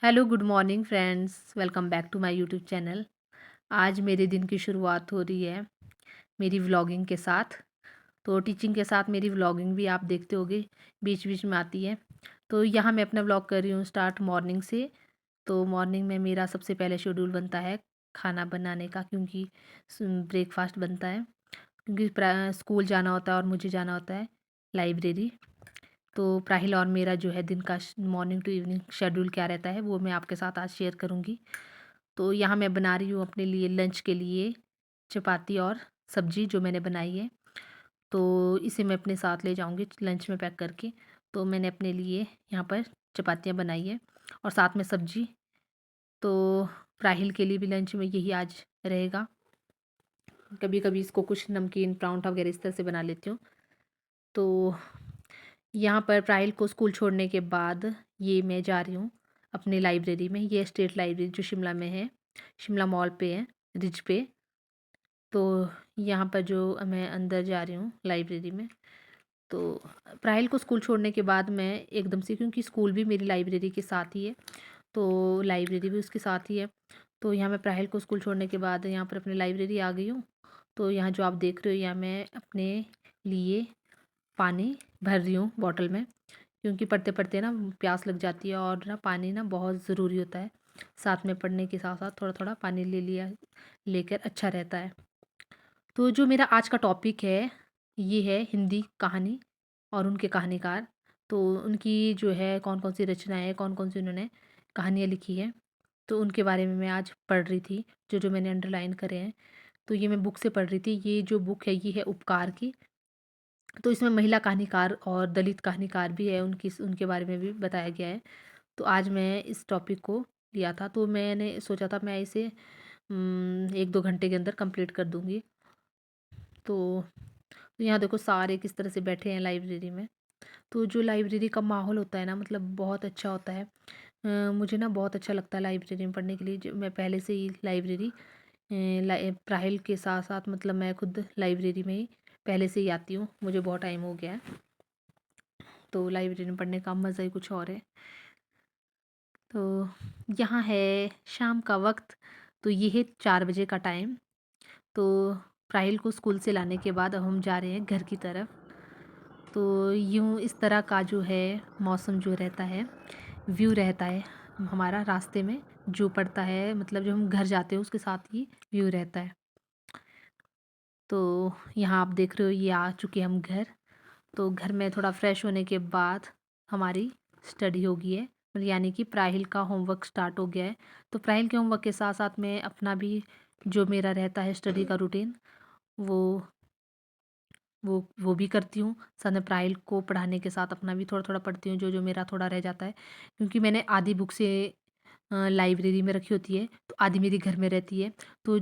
Hello, good morning friends, welcome back to my YouTube channel. आज मेरे दिन की शुरुआत हो रही है मेरी व्लॉगिंग के साथ। तो टीचिंग के साथ मेरी व्लॉगिंग भी आप देखते होंगे, बीच-बीच में आती है। तो यहाँ मैं अपना व्लॉग कर रही हूँ स्टार्ट मॉर्निंग से। तो मॉर्निंग में मेरा सबसे पहले शेड्यूल बनता है खाना बनाने का, क्योंकि ब्रेकफास्ट बनता है, क्योंकि स्कूल जाना होता है और मुझे जाना होता है लाइब्रेरी। तो प्राहिल और मेरा जो है दिन का मॉर्निंग टू इवनिंग शेड्यूल क्या रहता है वो मैं आपके साथ आज शेयर करूँगी। तो यहाँ मैं बना रही हूँ अपने लिए लंच के लिए चपाती और सब्ज़ी जो मैंने बनाई है। तो इसे मैं अपने साथ ले जाऊँगी लंच में पैक करके। तो मैंने अपने लिए यहाँ पर चपातियाँ बनाई है और साथ में सब्ज़ी। तो राहिल के लिए भी लंच में यही आज रहेगा। कभी कभी इसको कुछ नमकीन परांठा वगैरह इस तरह से बना लेती हूँ। तो यहाँ पर प्राइल को स्कूल छोड़ने के बाद ये मैं जा रही हूँ अपनी लाइब्रेरी में। ये स्टेट लाइब्रेरी जो शिमला में है, शिमला मॉल पे है, रिज पे। तो यहाँ पर जो मैं अंदर जा रही हूँ लाइब्रेरी में। तो प्राइल को स्कूल छोड़ने के बाद मैं एकदम से, क्योंकि स्कूल भी मेरी लाइब्रेरी के साथ ही है, तो लाइब्रेरी भी उसके साथ ही है। तो यहाँ मैं प्राइल को स्कूल छोड़ने के बाद यहाँ पर अपनी लाइब्रेरी आ गई हूँ। तो यहाँ जो आप देख रहे हो, यहाँ मैं अपने लिए पानी भर रही हूँ बॉटल में, क्योंकि पढ़ते-पढ़ते ना प्यास लग जाती है और ना पानी ना बहुत ज़रूरी होता है। साथ में पढ़ने के साथ-साथ थोड़ा-थोड़ा पानी ले लिया लेकर अच्छा रहता है। तो जो मेरा आज का टॉपिक है, ये है हिंदी कहानी और उनके कहानीकार। तो उनकी जो है कौन-कौन सी रचनाएँ हैं, कौन-कौन सी उन्होंने कहानियाँ लिखी हैं, तो उनके बारे में मैं आज पढ़ रही थी, जो-जो मैंने अंडरलाइन करे हैं। तो ये मैं बुक से पढ़ रही थी। ये जो बुक है, ये है उपकार की। तो इसमें महिला कहानीकार और दलित कहानीकार भी है, उनकी उनके बारे में भी बताया गया है। तो आज मैं इस टॉपिक को लिया था, तो मैंने सोचा था मैं इसे 1-2 घंटे के अंदर कंप्लीट कर दूँगी। तो यहाँ देखो सारे किस तरह से बैठे हैं लाइब्रेरी में। तो जो लाइब्रेरी का माहौल होता है ना, मतलब बहुत अच्छा होता है। मुझे ना बहुत अच्छा लगता है लाइब्रेरी में पढ़ने के लिए। जो मैं पहले से ही लाइब्रेरी प्राइल के साथ-साथ, मतलब मैं खुद लाइब्रेरी में ही पहले से ही आती हूँ। मुझे बहुत टाइम हो गया है। तो लाइब्रेरी में पढ़ने का मज़ा ही कुछ और है। तो यहाँ है शाम का वक़्त। तो ये है 4 बजे का टाइम। तो प्राइल को स्कूल से लाने के बाद अब हम जा रहे हैं घर की तरफ। तो यूँ इस तरह का जो है मौसम जो रहता है, व्यू रहता है हमारा रास्ते में जो पड़ता है, मतलब जो हम घर जाते हैं उसके साथ ही व्यू रहता है। तो यहाँ आप देख रहे हो, ये आ चुके हम घर। तो घर में थोड़ा फ्रेश होने के बाद हमारी स्टडी हो गई है, यानी कि प्राइल का होमवर्क स्टार्ट हो गया है। तो प्राइल के होमवर्क के साथ साथ में अपना भी जो मेरा रहता है स्टडी का रूटीन, वो वो भी करती हूँ। साथ में प्राइल को पढ़ाने के साथ अपना भी थोड़ा-थोड़ा पढ़ती हूँ, जो-जो मेरा थोड़ा रह जाता है। क्योंकि मैंने आधी बुक से लाइब्रेरी में रखी होती है, तो आधी मेरी घर में रहती है। तो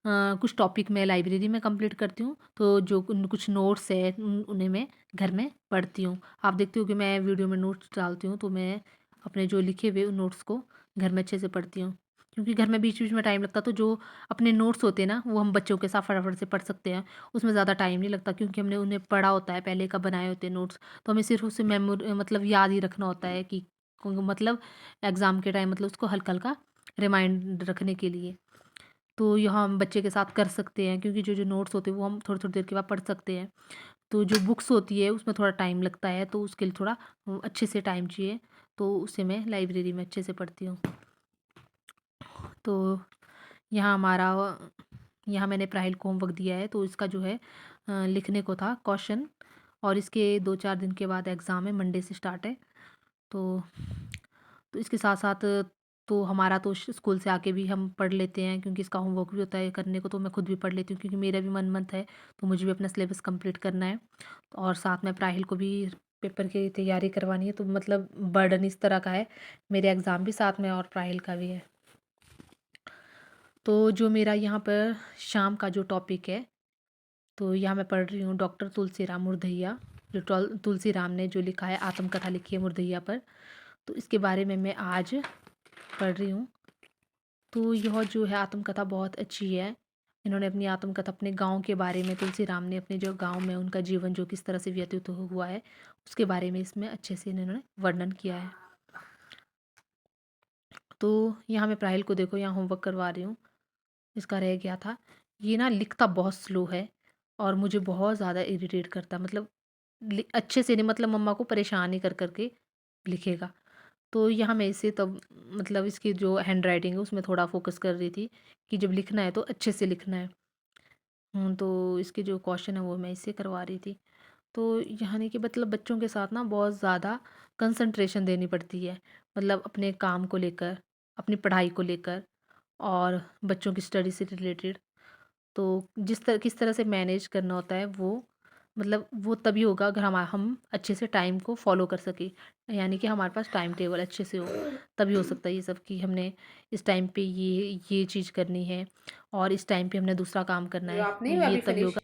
कुछ टॉपिक मैं लाइब्रेरी में कंप्लीट करती हूँ, तो जो कुछ नोट्स है उन्हें मैं घर में पढ़ती हूँ। आप देखते हो कि मैं वीडियो में नोट्स डालती हूँ, तो मैं अपने जो लिखे हुए उन नोट्स को घर में अच्छे से पढ़ती हूँ। क्योंकि घर में बीच-बीच में टाइम लगता है, तो जो अपने नोट्स होते हैं ना, वो हम बच्चों के साथ फटाफट से पढ़ सकते हैं। उसमें ज़्यादा टाइम नहीं लगता, क्योंकि हमने उन्हें पढ़ा होता है, पहले का बनाए होते हैं नोट्स। तो हमें सिर्फ़ उसे मतलब याद ही रखना होता है कि मतलब एग्ज़ाम के टाइम, मतलब उसको हल्का-हल्का रिमाइंड रखने के लिए। तो यहाँ हम बच्चे के साथ कर सकते हैं, क्योंकि जो-जो नोट्स होते हैं वो हम थोड़ी-थोड़ी देर के बाद पढ़ सकते हैं। तो जो बुक्स होती है उसमें थोड़ा टाइम लगता है, तो उसके लिए थोड़ा अच्छे से टाइम चाहिए, तो उसे मैं लाइब्रेरी में अच्छे से पढ़ती हूँ। तो यहाँ हमारा यहाँ मैंने प्राइल को होमवर्क दिया है, तो इसका जो है लिखने को था क्वेश्चन, और इसके 2-4 दिन के बाद एग्ज़ाम है, मंडे से स्टार्ट है। तो इसके साथ-साथ तो हमारा तो स्कूल से आके भी हम पढ़ लेते हैं, क्योंकि इसका होमवर्क भी होता है करने को, तो मैं खुद भी पढ़ लेती हूँ, क्योंकि मेरा भी मन है, तो मुझे भी अपना सिलेबस कंप्लीट करना है। और साथ में प्राइल को भी पेपर की तैयारी करवानी है, तो मतलब बर्डन इस तरह का है, मेरे एग्ज़ाम भी साथ में और प्राइल का भी है। तो जो मेरा यहाँ पर शाम का जो टॉपिक है, तो यहाँ मैं पढ़ रही हूँ डॉक्टर तुलसीराम मुर्दहिया, जो तुलसीराम ने जो लिखा है, आत्मकथा लिखी है मुर्दहिया पर। तो इसके बारे में मैं आज पढ़ रही हूँ। तो यह जो है आत्मकथा बहुत अच्छी है। इन्होंने अपनी आत्मकथा अपने गाँव के बारे में, तुलसीराम ने अपने जो गाँव में उनका जीवन जो किस तरह से व्यतीत हुआ है, उसके बारे में इसमें अच्छे से इन्होंने वर्णन किया है। तो यहाँ मैं प्राहिल को देखो यहाँ होमवर्क करवा रही हूँ, इसका रह गया था। ये ना लिखता बहुत स्लो है और मुझे बहुत ज़्यादा इरिटेट करता है, मतलब अच्छे से नहीं, मतलब मम्मा को परेशान ही कर के लिखेगा। तो यहाँ मैं इसे तब मतलब इसकी जो हैंड राइटिंग है उसमें थोड़ा फोकस कर रही थी कि जब लिखना है तो अच्छे से लिखना है। तो इसके जो क्वेश्चन है वो मैं इससे करवा रही थी। तो यानी कि मतलब बच्चों के साथ ना बहुत ज़्यादा कंसंट्रेशन देनी पड़ती है, मतलब अपने काम को लेकर, अपनी पढ़ाई को लेकर और बच्चों की स्टडी से रिलेटेड। तो किस तरह से मैनेज करना होता है वो, मतलब वो तभी होगा अगर हम अच्छे से टाइम को फॉलो कर सकें, यानी कि हमारे पास टाइम टेबल अच्छे से हो, तभी हो सकता है ये सब कि हमने इस टाइम पे ये चीज़ करनी है और इस टाइम पे हमने दूसरा काम करना है, आपने ये अभी तभी फिनिश होगा।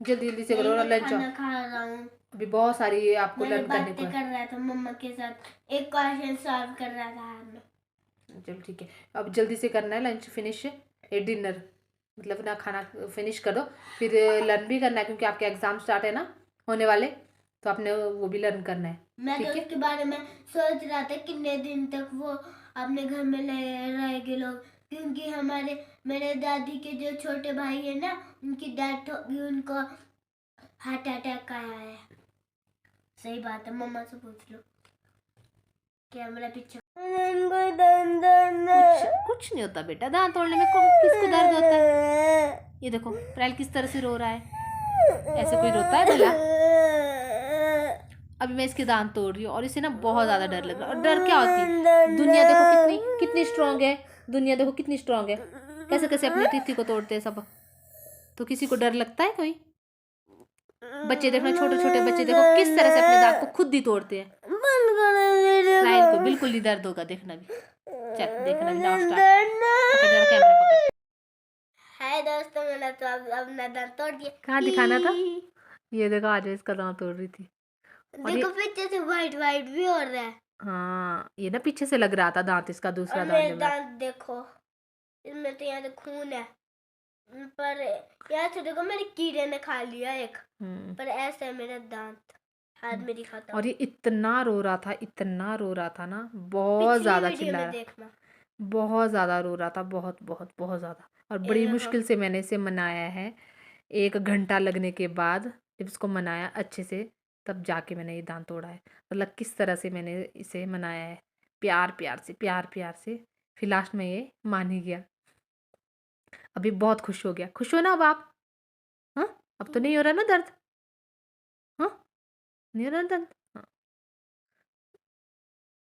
जल्दी जल्दी से करो नहीं, ना मैं लंच। खाना खा रहा हूँ। अभी बहुत सारी ये आपको मैंने लर्न करने को बातें है। कर रहा था मम्मा के साथ, एक क्वेश्चन सॉल्व कर रहा था मैं। चलो ठीक है, अब जल्दी से करना है लंच फिनिश, ये डिनर, मतलब ना खाना फिनिश करो, फिर लर्न भी करना है क्योंकि आपके एग्जाम स्टार्ट है ना होने वाले, तो आपने वो भी लर्न करना है। मैं तो ठीक है, उसके बारे में सोच रहा था कितने दिन तक वो अपने घर में रहेंगे लोग, क्योंकि मेरे दादी के जो छोटे भाई है ना, उनकी डेथ होगी, उनको हार्ट अटैक आया है। सही बात है, मम्मा से पूछ लो। क्या मेरा पीछे कुछ नहीं होता बेटा, दांत तोड़ने में किसको दर्द होता है। ये देखो प्राइल किस तरह से रो रहा है, ऐसे कोई रोता है भला। अभी मैं इसके दांत तोड़ रही हूँ और इसे ना बहुत ज़्यादा डर लग रहा है। और डर क्या होती है, दुनिया देखो कितनी कितनी स्ट्रांग है, दुनिया देखो कितनी स्ट्रांग है, कैसे कैसे अपनी तिथि को तोड़ते हैं सब। तो किसी को डर लगता है कोई? बच्चे देखना, छोटे छोटे बच्चे देखो किस तरह से अपने दांत को खुद ही तोड़ते हैं। राहिल को बिल्कुल नहीं दर्द होगा, देखना भी। चल देखना भी, नाउ स्टार्ट। पकड़ जरा कैमरा पकड़। हाय दोस्तों, मैंने तो अब अपना दांत तोड़ दिया। कहाँ दिखाना था? ये देखो आज इसका दांत तोड़ रही थी। और देखो ये पीछे से वाइट वाइट भी हो रहा है। हाँ, ये ना पीछे से लग रहा था दांत, इसका दूसरा और दांत मेरे जब दांत देखो, इसमें तो यहाँ से खून है, पर यहाँ से देखो मेरे कीड़े ने खा लिया एक, पर ऐसा है मेरा दांत, हाथ में दिखाता हूँ। और ये इतना रो रहा था, इतना रो रहा था ना, बहुत पिछली ज्यादा वीडियो चिल्ला में रहा, देखना। बहुत ज्यादा रो रहा था, बहुत बहुत बहुत ज्यादा। और ये बड़ी देखो, मुश्किल से मैंने इसे मनाया है, 1 घंटा लगने के बाद जब इसको मनाया अच्छे से, तब जाके मैंने ये दांत तोड़ा है। मतलब किस तरह से मैंने इसे मनाया है, प्यार प्यार से, प्यार प्यार से, फिर लास्ट में ये मान ही गया। अभी बहुत खुश हो गया, खुश हो ना अब आप? हाँ, अब तो नहीं हो रहा ना दर्द? हाँ, नहीं हो रहा दर्द? हाँ,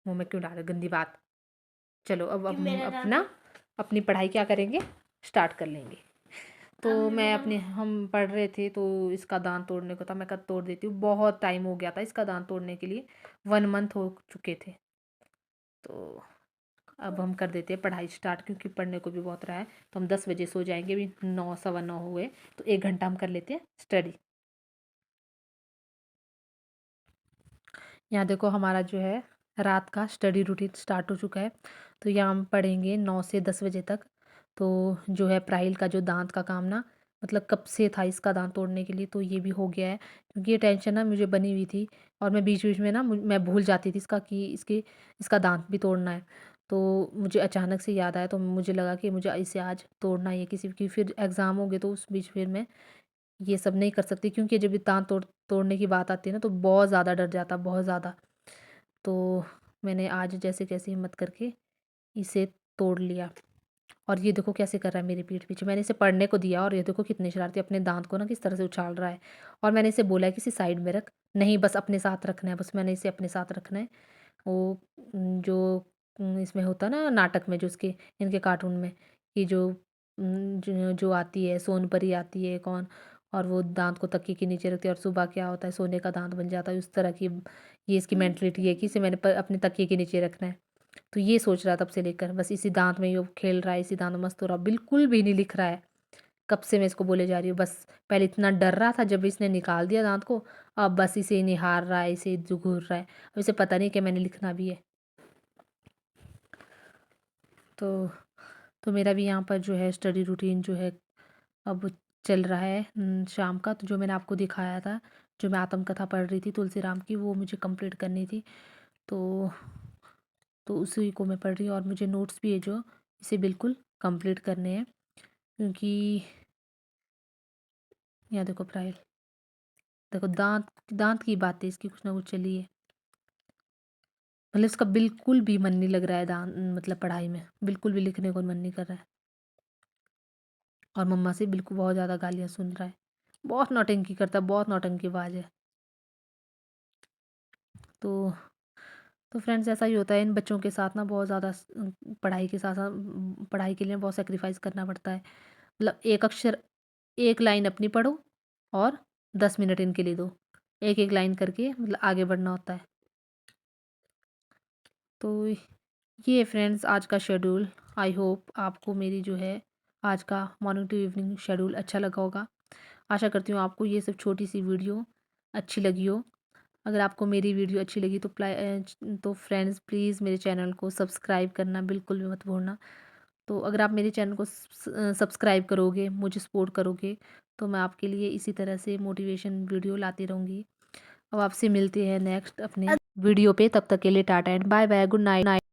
मुंह में क्यों डाले गंदी बात। चलो अब कि हम मेरा अपना दांत अपनी पढ़ाई क्या करेंगे, स्टार्ट कर लेंगे। तो अब मैं मेरा अपने हम पढ़ रहे थे तो इसका दांत तोड़ने को था, मैं कब तोड़ देती हूँ, बहुत टाइम हो गया था इसका दांत तोड़ने के लिए, 1 मंथ हो चुके थे। तो अब हम कर देते हैं पढ़ाई स्टार्ट, क्योंकि पढ़ने को भी बहुत रहा है। तो हम 10 बजे सो जाएंगे, अभी 9 सवा 9 हुए, तो 1 घंटा हम कर लेते हैं स्टडी। यहाँ देखो हमारा जो है रात का स्टडी रूटीन स्टार्ट हो चुका है। तो यहाँ हम पढ़ेंगे 9 से 10 बजे तक। तो जो है प्राइल का जो दांत का काम ना, मतलब कब से था इसका दांत तोड़ने के लिए, तो ये भी हो गया है, क्योंकि ये टेंशन ना मुझे बनी हुई थी। और मैं बीच बीच में ना मैं भूल जाती थी इसका कि इसका दांत भी तोड़ना है। तो मुझे अचानक से याद आया, तो मुझे लगा कि मुझे इसे आज तोड़ना ही है, किसी की फिर एग्ज़ाम हो गए तो उस बीच फिर मैं ये सब नहीं कर सकती, क्योंकि जब ये दांत तोड़ने की बात आती है ना तो बहुत ज़्यादा डर जाता, बहुत ज़्यादा। तो मैंने आज जैसे कैसे हिम्मत करके इसे तोड़ लिया। और ये देखो कैसे कर रहा है मेरी पीठ पीछे, मैंने इसे पढ़ने को दिया और ये देखो कितनी शरारती, अपने दांत को ना किस तरह से उछाल रहा है। और मैंने इसे बोला है कि इसे साइड में रख, नहीं बस अपने साथ रखना है, बस मैंने इसे अपने साथ रखना है। वो जो इसमें होता है ना नाटक में, जो इसके इनके कार्टून में, कि जो आती है सोनपरी आती है कौन, और वो दांत को तकिए के नीचे रखती है और सुबह क्या होता है सोने का दांत बन जाता है, उस तरह की ये इसकी मेंटलिटी है कि इसे मैंने अपने तकिए के नीचे रखना है। तो ये सोच रहा तब से लेकर, बस इसी दांत में ये खेल रहा है, इसी दांत में मस्त हो रहा, बिल्कुल भी नहीं लिख रहा है। कब से मैं इसको बोले जा रही हूँ, बस पहले इतना डर रहा था जब इसने निकाल दिया दांत को, अब बस इसे निहार रहा है, इसे घूर रहा है, अब इसे पता नहीं कि मैंने लिखना भी है। तो मेरा भी यहाँ पर जो है स्टडी रूटीन जो है अब चल रहा है शाम का। तो जो मैंने आपको दिखाया था, जो मैं आत्मकथा पढ़ रही थी तुलसी राम की, वो मुझे कंप्लीट करनी थी। तो तो उसी को मैं पढ़ रही हूँ और मुझे नोट्स भी है जो इसे बिल्कुल कंप्लीट करने हैं, क्योंकि यहाँ देखो प्राइल, देखो दाँत दाँत की बात है, इसकी कुछ ना कुछ चली है। मतलब इसका बिल्कुल भी मन नहीं लग रहा है मतलब पढ़ाई में, बिल्कुल भी लिखने को मन नहीं कर रहा है। और मम्मा से बिल्कुल बहुत ज़्यादा गालियाँ सुन रहा है। बहुत नौटंकी करता है, बहुत नौटंकीबाज है। तो फ्रेंड्स ऐसा ही होता है इन बच्चों के साथ ना, बहुत ज़्यादा पढ़ाई के साथ-साथ पढ़ाई के लिए बहुत सैक्रिफ़ाइस करना पड़ता है। मतलब एक अक्षर, एक लाइन अपनी पढ़ो और 10 मिनट इनके लिए दो। एक-एक लाइन करके मतलब आगे बढ़ना होता है। तो ये है फ्रेंड्स आज का शेड्यूल। आई होप आपको मेरी जो है आज का मॉर्निंग टू इवनिंग शेड्यूल अच्छा लगा होगा। आशा करती हूँ आपको ये सब छोटी-सी वीडियो अच्छी लगी हो। अगर आपको मेरी वीडियो अच्छी लगी तो तो फ्रेंड्स प्लीज़ मेरे चैनल को सब्सक्राइब करना बिल्कुल भी मत भूलना। तो अगर आप मेरे चैनल को सब्सक्राइब करोगे, मुझे सपोर्ट करोगे, तो मैं आपके लिए इसी तरह से मोटिवेशन वीडियो लाती रहूँगी। अब आपसे मिलते हैं नेक्स्ट अपने वीडियो पे, तब तक के लिए tata and bye bye, good night.